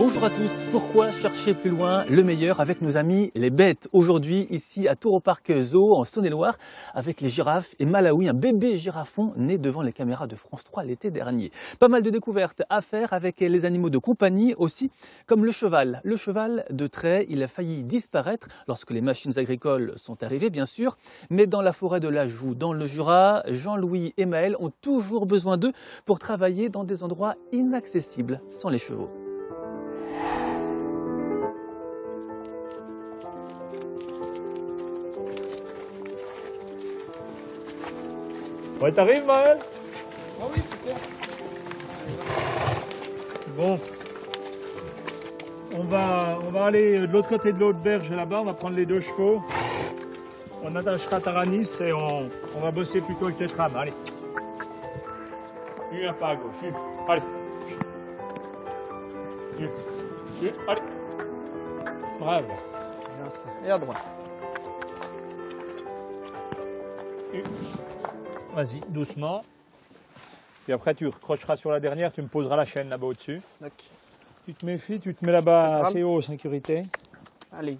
Bonjour à tous, pourquoi chercher plus loin le meilleur avec nos amis les bêtes? Aujourd'hui, ici à Tours au Parc Zoo en Saône-et-Loire, avec les girafes et Malawi, un bébé girafon né devant les caméras de France 3 l'été dernier. Pas mal de découvertes à faire avec les animaux de compagnie aussi, comme le cheval. Le cheval de trait, il a failli disparaître lorsque les machines agricoles sont arrivées, bien sûr. Mais dans la forêt de la Joux, dans le Jura, Jean-Louis et Maël ont toujours besoin d'eux pour travailler dans des endroits inaccessibles sans les chevaux. Ouais, t'arrives, Maël? Ah oui, super. Bon. On va aller de l'autre côté de l'autre berge là-bas, on va prendre les deux chevaux. On attachera Taranis et on va bosser plutôt avec les trames. Allez. Un pas à gauche. Allez. Allez. Bravo. Bien ça. Et à droite. Vas-y, doucement. Puis après, tu recrocheras sur la dernière, tu me poseras la chaîne là-bas au-dessus. Tu te méfies, tu te mets là-bas assez haut, sécurité. Allez.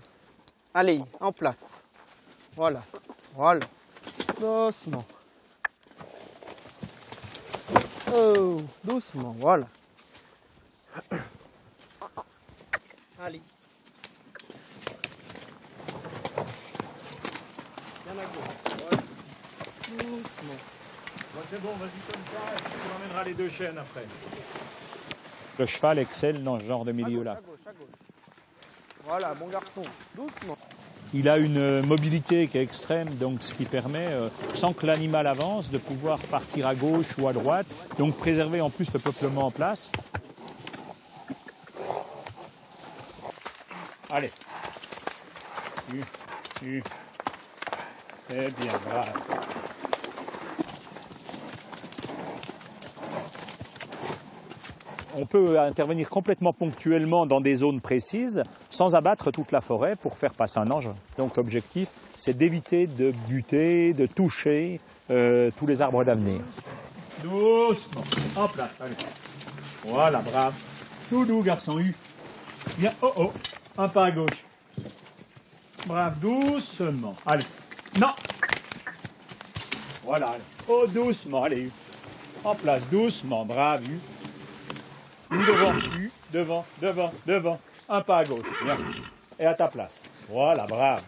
Allez, en place. Voilà. Voilà. Doucement. Oh, doucement, voilà. Allez. Bien à gauche. Voilà. Doucement. Bon, c'est bon, vas-y comme ça, et puis tu ramèneras les deux chaînes après. Le cheval excelle dans ce genre de milieu-là. À gauche, à gauche. Voilà, bon garçon. Doucement. Il a une mobilité qui est extrême, donc ce qui permet, sans que l'animal avance, de pouvoir partir à gauche ou à droite, donc préserver en plus le peuplement en place. Allez. Eh bien, bravo. On peut intervenir complètement ponctuellement dans des zones précises sans abattre toute la forêt pour faire passer un engin. Donc l'objectif, c'est d'éviter de buter, de toucher tous les arbres d'avenir. Doucement, en place, allez. Voilà, bravo. Tout doux, garçon. Bien, oh, un pas à gauche. Bravo, doucement. Allez, non. Voilà, allez. Oh, doucement, allez. En place, doucement, bravo. Devant. Un pas à gauche. Bien. Et à ta place. Voilà, bravo.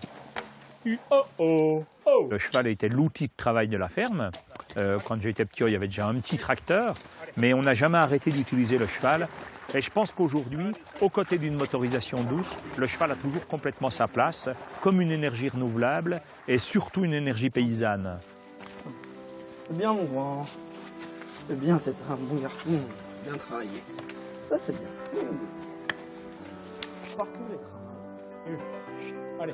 Oh. Le cheval était l'outil de travail de la ferme. Quand j'étais petit, il y avait déjà un petit tracteur. Mais on n'a jamais arrêté d'utiliser le cheval. Et je pense qu'aujourd'hui, aux côtés d'une motorisation douce, le cheval a toujours complètement sa place, comme une énergie renouvelable et surtout une énergie paysanne. C'est bien, mon grand. C'est bien d'être un bon garçon. Bien travaillé. Ça, c'est bien. Parcours les Allez.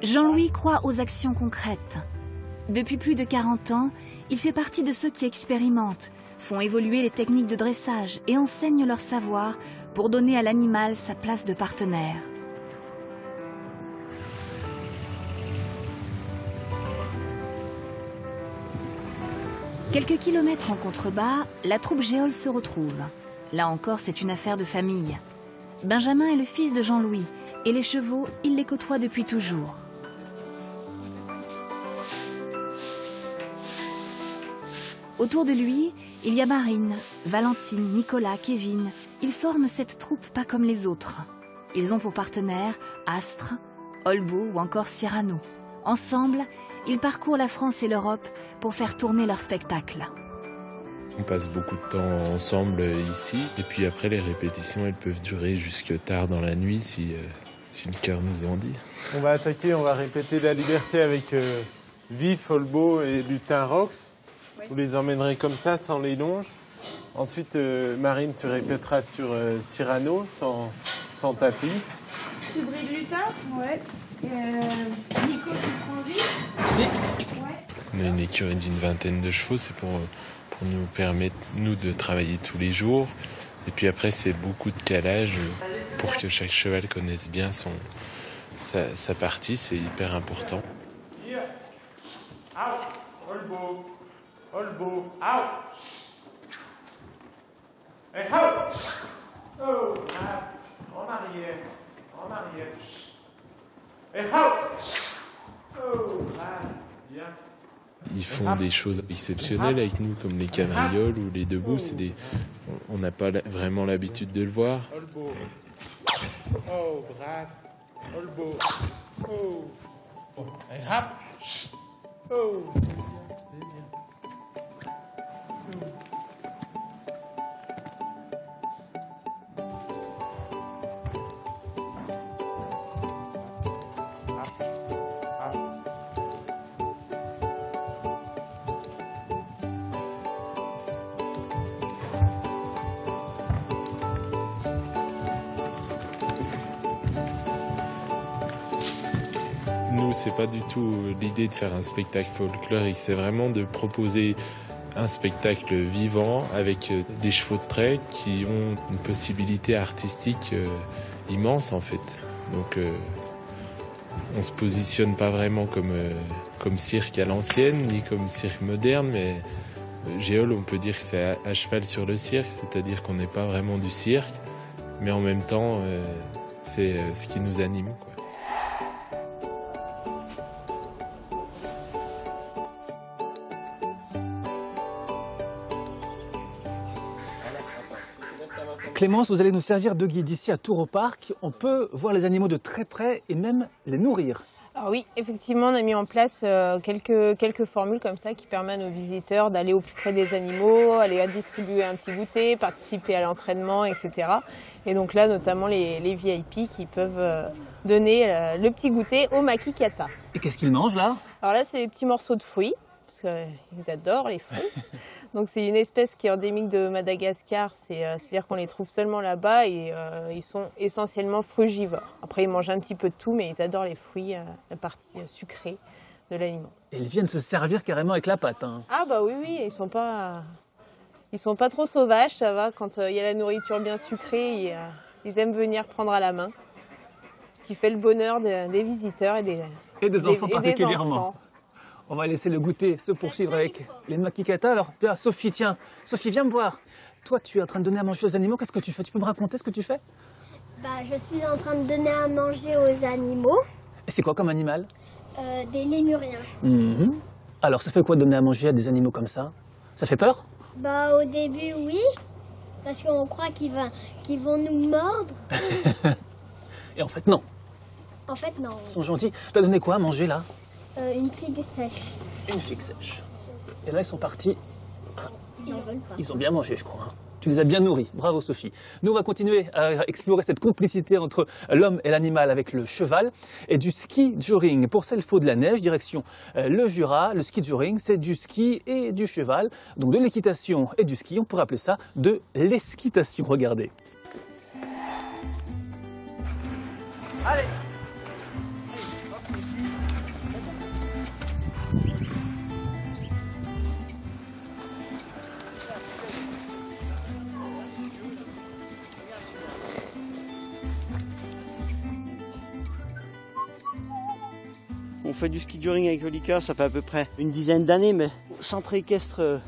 Jean-Louis croit aux actions concrètes. Depuis plus de 40 ans, il fait partie de ceux qui expérimentent, font évoluer les techniques de dressage et enseignent leur savoir pour donner à l'animal sa place de partenaire. Quelques kilomètres en contrebas, la troupe Géole se retrouve. Là encore, c'est une affaire de famille. Benjamin est le fils de Jean-Louis et les chevaux, il les côtoie depuis toujours. Autour de lui, il y a Marine, Valentine, Nicolas, Kevin. Ils forment cette troupe pas comme les autres. Ils ont pour partenaires Astre, Olbo ou encore Cyrano. Ensemble, ils parcourent la France et l'Europe pour faire tourner leur spectacle. On passe beaucoup de temps ensemble ici. Et puis après, les répétitions, elles peuvent durer jusque tard dans la nuit si le cœur nous en dit. On va attaquer, on va répéter la liberté avec Vif, Olbo et Lutin Rox. Vous les emmènerez comme ça, sans les longes. Ensuite, Marine, tu répéteras sur Cyrano, sans tapis. Tu brides Lutin? Ouais. Nico, tu prends Vif? Ouais. On a une écurie d'une vingtaine de chevaux, c'est pour nous permettre, nous, de travailler tous les jours. Et puis après, c'est beaucoup de calage pour que chaque cheval connaisse bien sa partie, c'est hyper important. Olbo, out. Et out. Oh, en arrière. En arrière. Et oh, bien. Ils font des choses exceptionnelles avec nous, comme les cabrioles ou les debout. On n'a pas vraiment l'habitude de le voir. Olbo. Oh, brave. Olbo. Oh. Et hop. Oh. Nous, c'est pas du tout l'idée de faire un spectacle folklorique, c'est vraiment de proposer un spectacle vivant avec des chevaux de trait qui ont une possibilité artistique immense en fait. Donc on se positionne pas vraiment comme cirque à l'ancienne ni comme cirque moderne, mais Géol, on peut dire que c'est à cheval sur le cirque, c'est-à-dire qu'on n'est pas vraiment du cirque, mais en même temps c'est ce qui nous anime, quoi. Clémence, vous allez nous servir de guide ici à Tours au Parc. On peut voir les animaux de très près et même les nourrir. Alors oui, effectivement, on a mis en place quelques formules comme ça qui permettent à nos visiteurs d'aller au plus près des animaux, aller distribuer un petit goûter, participer à l'entraînement, etc. Et donc là, notamment les VIP qui peuvent donner le petit goûter au makikata. Et qu'est-ce qu'ils mangent là? Alors là, c'est des petits morceaux de fruits, parce qu'ils adorent les fruits. Donc c'est une espèce qui est endémique de Madagascar, c'est-à-dire qu'on les trouve seulement là-bas et ils sont essentiellement frugivores. Après ils mangent un petit peu de tout, mais ils adorent les fruits, la partie sucrée de l'aliment. Et ils viennent se servir carrément avec la pâte, hein. Ah bah oui, ils sont pas trop sauvages, ça va. Quand il y a la nourriture bien sucrée, ils aiment venir prendre à la main, ce qui fait le bonheur des visiteurs et des enfants particulièrement. enfants. On va laisser le goûter se poursuivre avec les makikata. Alors, là, Sophie, tiens. Sophie, viens me voir. Toi, tu es en train de donner à manger aux animaux. Qu'est-ce que tu fais? Tu peux me raconter ce que tu fais? Je suis en train de donner à manger aux animaux. Et c'est quoi comme animal? Des lémuriens. Alors, ça fait quoi de donner à manger à des animaux comme ça? Ça fait peur? Au début, oui. Parce qu'on croit qu'ils vont nous mordre. Et en fait, non. En fait, non. Ils sont gentils. Tu as donné quoi à manger, là? Une figue sèche. Une figue sèche. Et là, ils sont partis. Ils en veulent pas. Ils ont bien mangé, je crois. Tu les as bien nourris. Bravo, Sophie. Nous, on va continuer à explorer cette complicité entre l'homme et l'animal avec le cheval et du ski joring. Pour ça, il faut de la neige, direction le Jura. Le ski joring, c'est du ski et du cheval. Donc de l'équitation et du ski. On pourrait appeler ça de l'esquitation. Regardez. Allez! On fait du ski joring avec Jolicoeur, ça fait à peu près une dizaine d'années, mais au centre équestre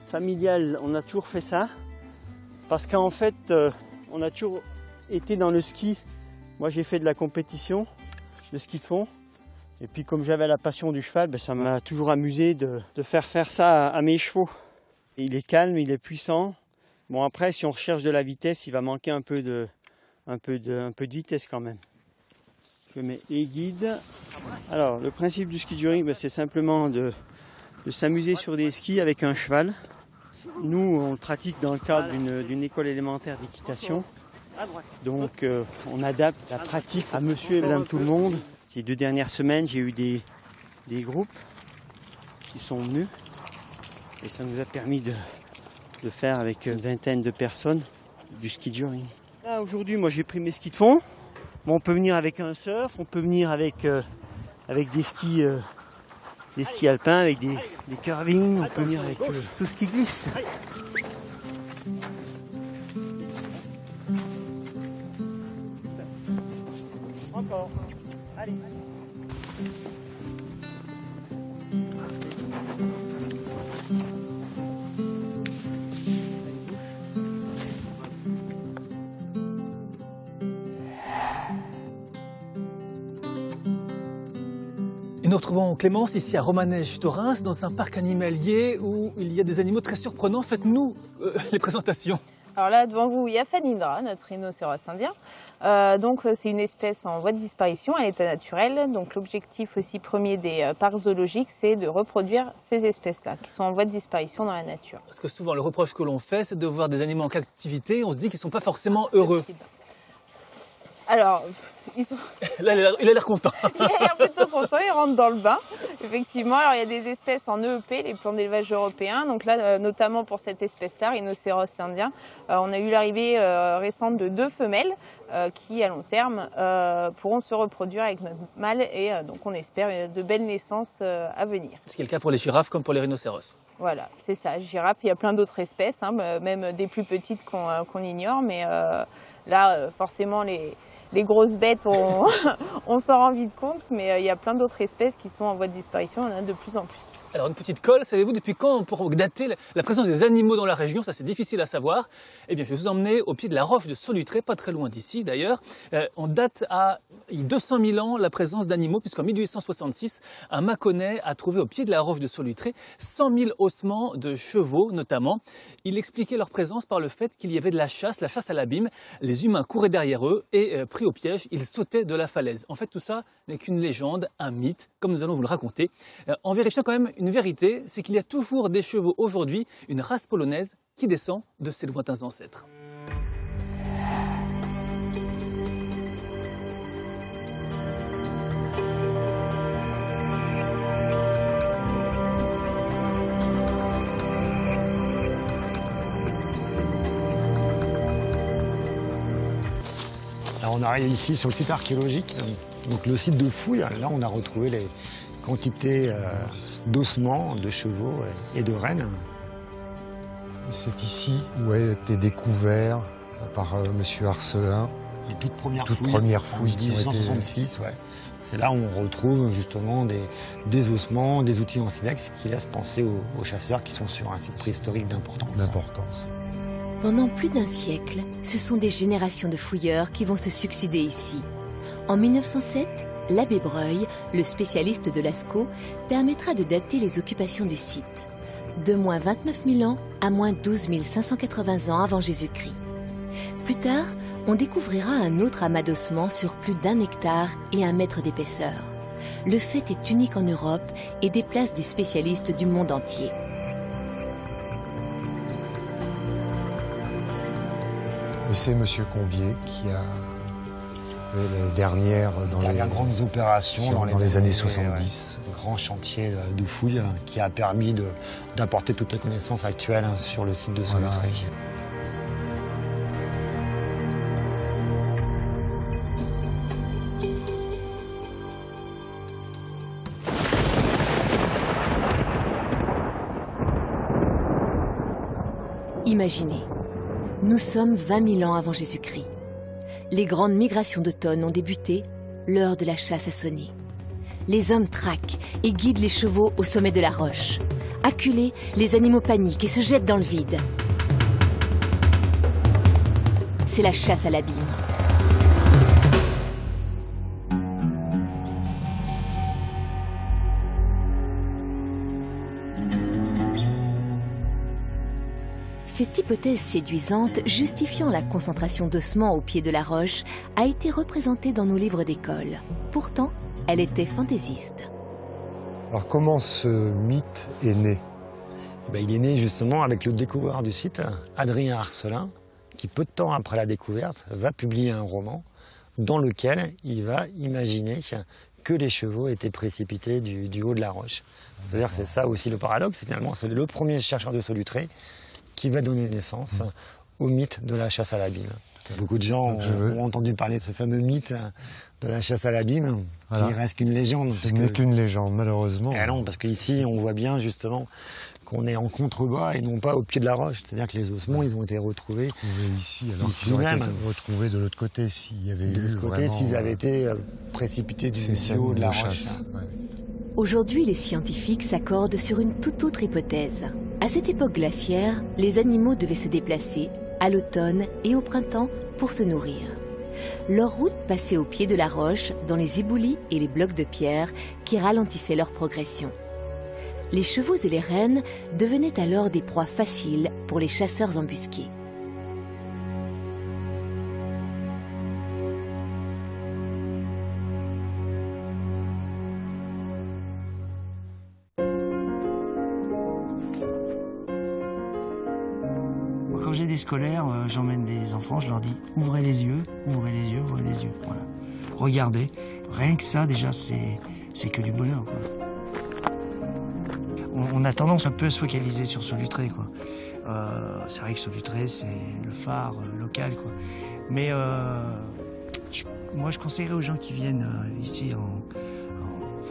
familial, on a toujours fait ça. Parce qu'en fait, on a toujours été dans le ski. Moi, j'ai fait de la compétition, le ski de fond. Et puis, comme j'avais la passion du cheval, ça m'a toujours amusé de faire ça à mes chevaux. Et il est calme, il est puissant. Bon, après, si on recherche de la vitesse, il va manquer un peu de vitesse quand même. Je mets les guides. Alors, le principe du ski joring, c'est simplement de s'amuser sur des skis avec un cheval. Nous, on le pratique dans le cadre d'une école élémentaire d'équitation. Donc, on adapte la pratique à monsieur et madame tout le monde. Ces 2 dernières semaines, j'ai eu des groupes qui sont venus. Et ça nous a permis de faire avec une vingtaine de personnes du ski joring. Là, aujourd'hui, moi, j'ai pris mes skis de fond. Bon, on peut venir avec un surf, on peut venir avec des skis alpins, avec des curving, on peut venir avec tout ce qui glisse. Encore. Allez. nous retrouvons Clémence ici à Romanèges-Thorens, dans un parc animalier où il y a des animaux très surprenants. Faites-nous les présentations. Alors là, devant vous, il y a Phanindra, notre rhinocéros indien. Donc c'est une espèce en voie de disparition à l'état naturel. Donc l'objectif aussi premier des parcs zoologiques, c'est de reproduire ces espèces-là, qui sont en voie de disparition dans la nature. Parce que souvent, le reproche que l'on fait, c'est de voir des animaux en captivité. On se dit qu'ils ne sont pas forcément heureux. Alors, ils sont... Là, il a l'air content. Il a l'air plutôt content, il rentre dans le bain. Effectivement, alors il y a des espèces en EEP, les plans d'élevage européens. Donc là, notamment pour cette espèce-là, rhinocéros indien, on a eu l'arrivée récente de 2 femelles qui, à long terme, pourront se reproduire avec notre mâle. Et donc on espère de belles naissances à venir. Ce qui est le cas pour les girafes comme pour les rhinocéros. Voilà, c'est ça. Girafe, il y a plein d'autres espèces, hein, même des plus petites qu'on ignore. Mais là, forcément, les grosses bêtes, on s'en rend vite compte, mais il y a plein d'autres espèces qui sont en voie de disparition, il y en a de plus en plus. Alors une petite colle, savez-vous depuis quand pour dater la présence des animaux dans la région? Ça c'est difficile à savoir. Eh bien je vais vous emmener au pied de la roche de Solutré, pas très loin d'ici d'ailleurs. On date à 200 000 ans la présence d'animaux, puisqu'en 1866, un Mâconnais a trouvé au pied de la roche de Solutré 100 000 ossements de chevaux notamment. Il expliquait leur présence par le fait qu'il y avait de la chasse à l'abîme. Les humains couraient derrière eux et pris au piège, ils sautaient de la falaise. En fait tout ça n'est qu'une légende, un mythe, comme nous allons vous le raconter. En vérifiant quand même une vérité, c'est qu'il y a toujours des chevaux aujourd'hui, une race polonaise qui descend de ses lointains ancêtres. Alors on arrive ici sur le site archéologique, donc le site de fouille. Là on a retrouvé les quantités d'ossements de chevaux et de rennes. C'est ici où a été découvert par M. Arcelin. Les toutes premières fouilles en 1866, ouais. C'est là où on retrouve justement des ossements, des outils en silex qui laissent penser aux chasseurs qui sont sur un site préhistorique d'importance. Pendant plus d'un siècle, ce sont des générations de fouilleurs qui vont se succéder ici. En 1907, l'abbé Breuil, le spécialiste de Lascaux, permettra de dater les occupations du site. De moins 29 000 ans à moins 12 580 ans avant Jésus-Christ. Plus tard, on découvrira un autre amas d'ossements sur plus d'1 hectare et 1 mètre d'épaisseur. Le fait est unique en Europe et déplace des spécialistes du monde entier. Et c'est M. Combier qui a fait les dernières grandes opérations dans les années 70. Le grand chantier de fouilles qui a permis d'apporter toutes les connaissances actuelles sur le site de Solutré. Imaginez, nous sommes 20 000 ans avant Jésus-Christ. Les grandes migrations d'automne ont débuté, l'heure de la chasse a sonné. Les hommes traquent et guident les chevaux au sommet de la roche. Acculés, les animaux paniquent et se jettent dans le vide. C'est la chasse à l'abîme. Cette hypothèse séduisante, justifiant la concentration d'ossements au pied de la roche, a été représentée dans nos livres d'école. Pourtant, elle était fantaisiste. Alors comment ce mythe est né? Il est né justement avec le découvreur du site, Adrien Arcelin, qui peu de temps après la découverte va publier un roman dans lequel il va imaginer que les chevaux étaient précipités du haut de la roche. C'est-à-dire que c'est ça aussi le paradoxe, finalement c'est le premier chercheur de Solutré qui va donner naissance au mythe de la chasse à l'abîme. Beaucoup de gens ont entendu parler de ce fameux mythe de la chasse à l'abîme, qui reste qu'une légende. Ce n'est qu'une légende, malheureusement. Et non, parce qu'ici, on voit bien justement qu'on est en contrebas et non pas au pied de la roche. C'est-à-dire que les ossements, ils ont été retrouvés ici, alors qu'ils auraient été retrouvés de l'autre côté s'il y avait eu de l'autre côté, s'ils avaient été précipités du haut de la roche. Aujourd'hui, les scientifiques s'accordent sur une toute autre hypothèse. À cette époque glaciaire, les animaux devaient se déplacer à l'automne et au printemps pour se nourrir. Leur route passait au pied de la roche, dans les éboulis et les blocs de pierre qui ralentissaient leur progression. Les chevaux et les rennes devenaient alors des proies faciles pour les chasseurs embusqués. Quand j'ai des scolaires, j'emmène des enfants, je leur dis ouvrez les yeux, ouvrez les yeux, ouvrez les yeux. Voilà. Regardez, rien que ça déjà c'est que du bonheur, quoi. On a tendance un peu à se focaliser sur Solutré, quoi. C'est vrai que Solutré c'est le phare local, quoi. Mais moi je conseillerais aux gens qui viennent ici en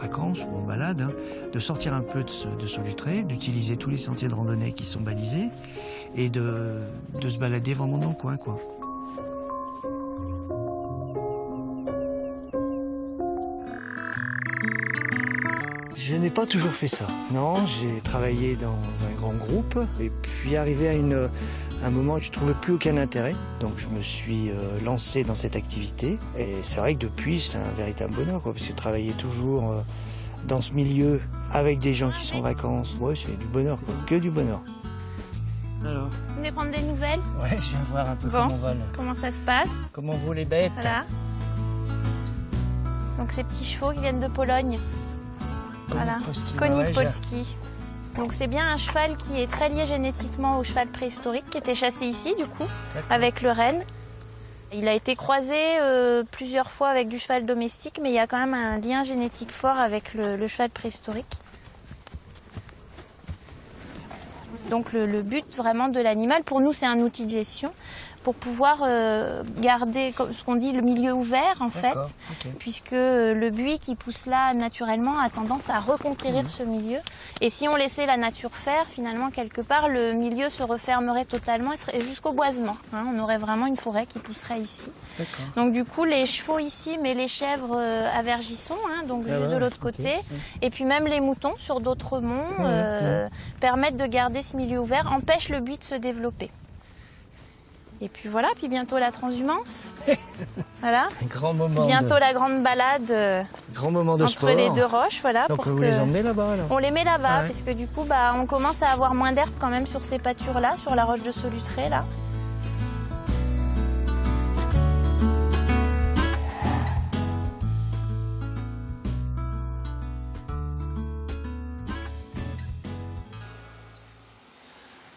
vacances ou en balade, hein, de sortir un peu de Solutré, d'utiliser tous les sentiers de randonnée qui sont balisés et de se balader vraiment dans le coin, quoi. Je n'ai pas toujours fait ça. Non, j'ai travaillé dans un grand groupe et puis arrivé à un moment où je ne trouvais plus aucun intérêt. Donc je me suis lancé dans cette activité et c'est vrai que depuis c'est un véritable bonheur, quoi, parce que travailler toujours dans ce milieu avec des gens qui sont en vacances, ouais, c'est du bonheur, quoi, que du bonheur. Alors. Vous venez prendre des nouvelles? Ouais, je viens voir un peu comment ça se passe. Comment vont les bêtes. Voilà. Donc ces petits chevaux qui viennent de Pologne. Voilà, Konik Polski. Donc c'est bien un cheval qui est très lié génétiquement au cheval préhistorique qui était chassé ici du coup, avec le renne. Il a été croisé plusieurs fois avec du cheval domestique, mais il y a quand même un lien génétique fort avec le cheval préhistorique. Donc le but vraiment de l'animal, pour nous c'est un outil de gestion, pour pouvoir garder ce qu'on dit le milieu ouvert en fait, puisque le buis qui pousse là naturellement a tendance à reconquérir ce milieu. Et si on laissait la nature faire, finalement quelque part le milieu se refermerait totalement jusqu'au boisement. Hein, on aurait vraiment une forêt qui pousserait ici. Donc du coup les chevaux ici, mais les chèvres à Vergisson, hein, donc juste de l'autre côté, et puis même les moutons sur d'autres monts permettent de garder ce milieu ouvert, empêchent le buis de se développer. Et puis voilà, puis bientôt la transhumance. Voilà. Grand moment. Bientôt la grande balade grand moment de entre sport. Les deux roches. Voilà, donc vous les emmenez là-bas alors? On les met là-bas, parce que du coup, on commence à avoir moins d'herbe quand même sur ces pâtures-là, sur la roche de Solutré, là.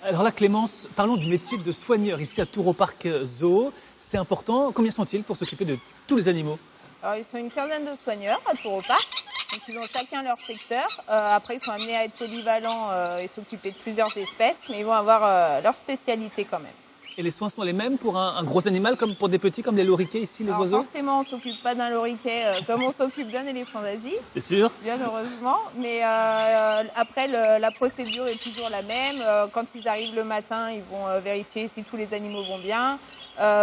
Alors là, Clémence, parlons du métier de soigneur ici à Tours au Parc Zoo. C'est important. Combien sont-ils pour s'occuper de tous les animaux? Alors, ils sont une quinzaine de soigneurs à Tours au Parc. Donc, ils ont chacun leur secteur. Après, ils sont amenés à être polyvalents et s'occuper de plusieurs espèces, mais ils vont avoir leur spécialité quand même. Et les soins sont les mêmes pour un gros animal comme pour des petits, comme les loriquets ici, les oiseaux? Forcément, on ne s'occupe pas d'un loriquet comme on s'occupe d'un éléphant d'Asie. C'est sûr. Bien heureusement. Mais après, la procédure est toujours la même. Quand ils arrivent le matin, ils vont vérifier si tous les animaux vont bien,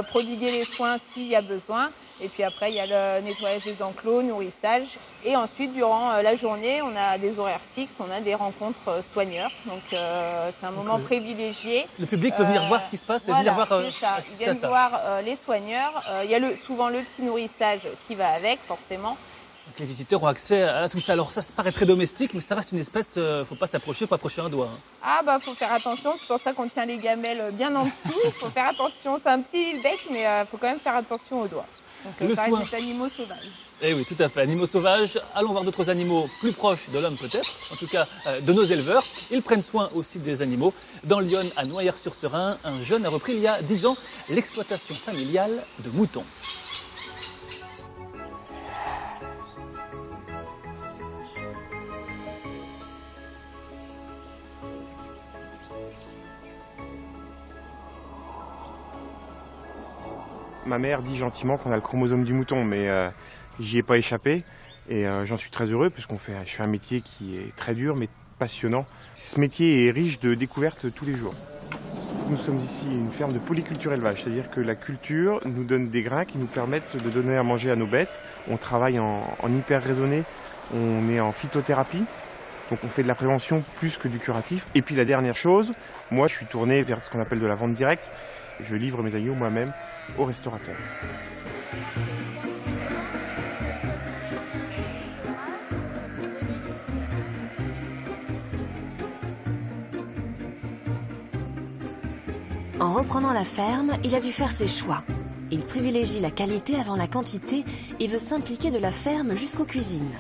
prodiguer les soins s'il y a besoin. Et puis après, il y a le nettoyage des enclos, nourrissage. Et ensuite, durant la journée, on a des horaires fixes, on a des rencontres soigneurs. Donc, c'est un moment privilégié. Le public peut venir voir ce qui se passe et venir voir... c'est ça. Ils viennent voir les soigneurs. Il y a souvent le petit nourrissage qui va avec, forcément. Donc les visiteurs ont accès à tout ça. Alors ça paraît très domestique, mais ça reste une espèce, faut pas s'approcher, faut approcher un doigt. Hein. Ah bah faut faire attention, c'est pour ça qu'on tient les gamelles bien en dessous. Faut faire attention, c'est un petit bec, mais faut quand même faire attention aux doigts. Donc ça reste des animaux sauvages. Eh oui, tout à fait, animaux sauvages. Allons voir d'autres animaux plus proches de l'homme peut-être, en tout cas de nos éleveurs. Ils prennent soin aussi des animaux. Dans l'Yonne, à Noyères-sur-Serein, un jeune a repris il y a 10 ans l'exploitation familiale de moutons. Ma mère dit gentiment qu'on a le chromosome du mouton, mais j'y ai pas échappé et j'en suis très heureux parce je fais un métier qui est très dur mais passionnant. Ce métier est riche de découvertes tous les jours. Nous sommes ici une ferme de polyculture élevage, c'est-à-dire que la culture nous donne des grains qui nous permettent de donner à manger à nos bêtes. On travaille en hyper raisonné, on est en phytothérapie. Donc on fait de la prévention plus que du curatif. Et puis la dernière chose, moi je suis tourné vers ce qu'on appelle de la vente directe. Je livre mes agneaux moi-même au restaurateur. En reprenant la ferme, il a dû faire ses choix. Il privilégie la qualité avant la quantité et veut s'impliquer de la ferme jusqu'aux cuisines.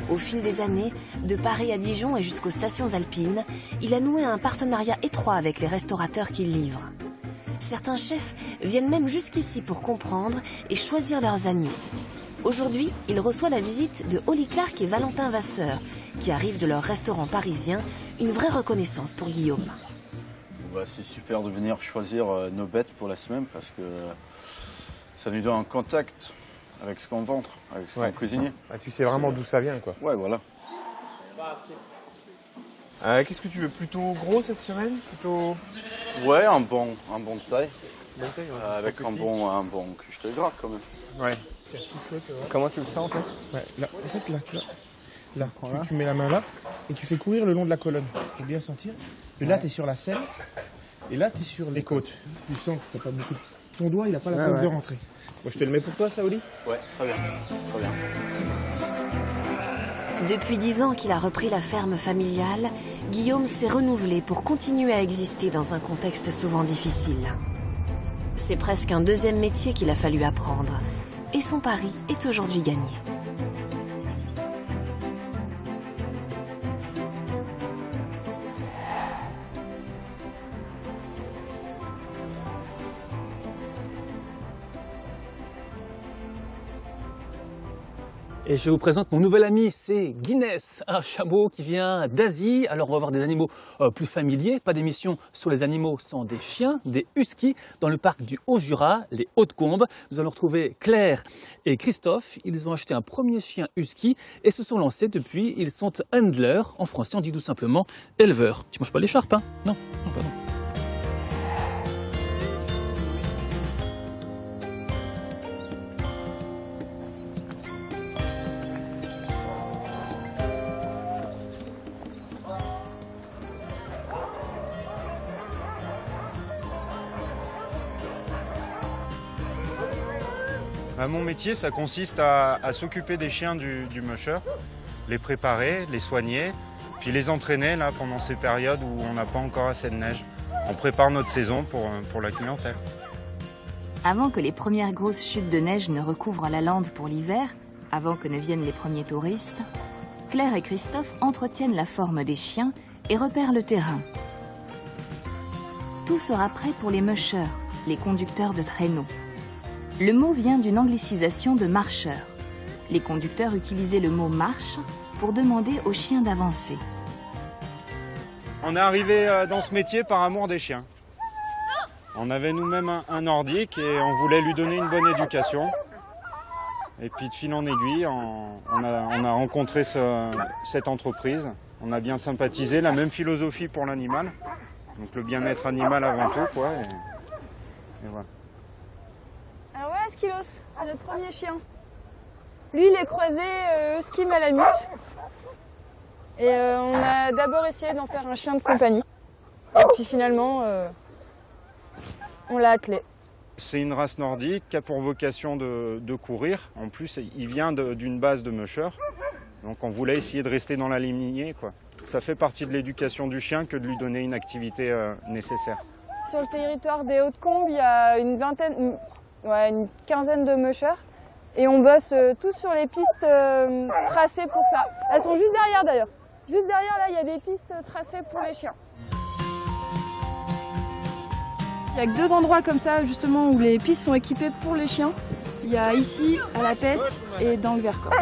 Au fil des années, de Paris à Dijon et jusqu'aux stations alpines, il a noué un partenariat étroit avec les restaurateurs qu'il livre. Certains chefs viennent même jusqu'ici pour comprendre et choisir leurs agneaux. Aujourd'hui, il reçoit la visite de Holly Clark et Valentin Vasseur, qui arrivent de leur restaurant parisien, une vraie reconnaissance pour Guillaume. C'est super de venir choisir nos bêtes pour la semaine parce que ça nous donne un contact avec ce qu'on vend, avec ce qu'on cuisine. Tu sais vraiment d'où ça vient, quoi. Ouais, voilà. Qu'est-ce que tu veux, plutôt gros cette semaine, plutôt... Ouais, un bon taille. Bonne taille, ouais. Avec un bon cuche de gras quand même. Ouais. C'est tout chouette, ouais. Comment tu le sens en fait? Ouais, là, en fait, là, tu vois. Là, tu mets la main là et tu fais courir le long de la colonne pour bien sentir. Et là, tu es sur la selle et là, tu es sur les côtes. Tu sens que tu n'as pas beaucoup. Ton doigt, il n'a pas la place de rentrer. Bon, je te le mets pour toi, ça, Oli? Ouais, très bien. Très bien. Depuis 10 ans qu'il a repris la ferme familiale, Guillaume s'est renouvelé pour continuer à exister dans un contexte souvent difficile. C'est presque un deuxième métier qu'il a fallu apprendre. Et son pari est aujourd'hui gagné. Et je vous présente mon nouvel ami, c'est Guinness, un chameau qui vient d'Asie. Alors on va voir des animaux plus familiers, pas d'émission sur les animaux sans des chiens, des huskies, dans le parc du Haut-Jura, les Hautes-Combes. Nous allons retrouver Claire et Christophe. Ils ont acheté un premier chien husky et se sont lancés depuis. Ils sont handlers, en français on dit tout simplement éleveurs. Tu manges pas l'écharpe, hein? Non, non, pardon. Mon métier, ça consiste à s'occuper des chiens du musher, les préparer, les soigner, puis les entraîner là, pendant ces périodes où on n'a pas encore assez de neige. On prépare notre saison pour la clientèle. Avant que les premières grosses chutes de neige ne recouvrent la lande pour l'hiver, avant que ne viennent les premiers touristes, Claire et Christophe entretiennent la forme des chiens et repèrent le terrain. Tout sera prêt pour les mushers, les conducteurs de traîneaux. Le mot vient d'une anglicisation de marcheur. Les conducteurs utilisaient le mot marche pour demander aux chiens d'avancer. On est arrivé dans ce métier par amour des chiens. On avait nous-mêmes un nordique et on voulait lui donner une bonne éducation. Et puis de fil en aiguille, on a rencontré cette entreprise. On a bien sympathisé, la même philosophie pour l'animal. Donc le bien-être animal avant tout, quoi. Et voilà. Alors voilà Skilos, c'est notre premier chien. Lui, il est croisé husky malamute. Et on a d'abord essayé d'en faire un chien de compagnie. Et puis finalement, on l'a attelé. C'est une race nordique qui a pour vocation de courir. En plus, il vient d'une base de musher. Donc on voulait essayer de rester dans la lignée, quoi. Ça fait partie de l'éducation du chien que de lui donner une activité nécessaire. Sur le territoire des Hautes-Combes, il y a une quinzaine de mushers. Et on bosse tous sur les pistes tracées pour ça. Elles sont juste derrière d'ailleurs. Juste derrière là, il y a des pistes tracées pour les chiens. Il n'y a que 2 endroits comme ça justement où les pistes sont équipées pour les chiens. Il y a ici, à la Pesse et dans le Vercors.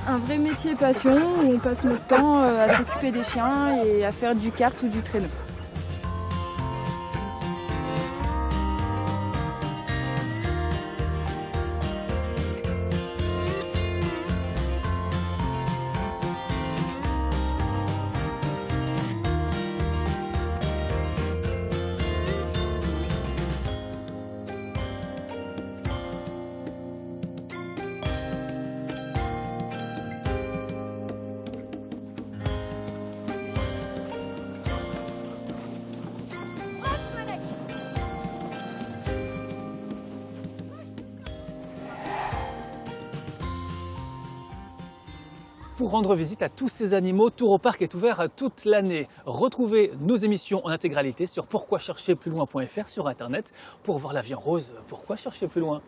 Un vrai métier passion où on passe notre temps à s'occuper des chiens et à faire du kart ou du traîneau. pour rendre visite à tous ces animaux. Touroparc est ouvert toute l'année. Retrouvez nos émissions en intégralité sur pourquoichercherplusloin.fr sur internet pour voir la vie en rose. Pourquoi chercher plus loin ?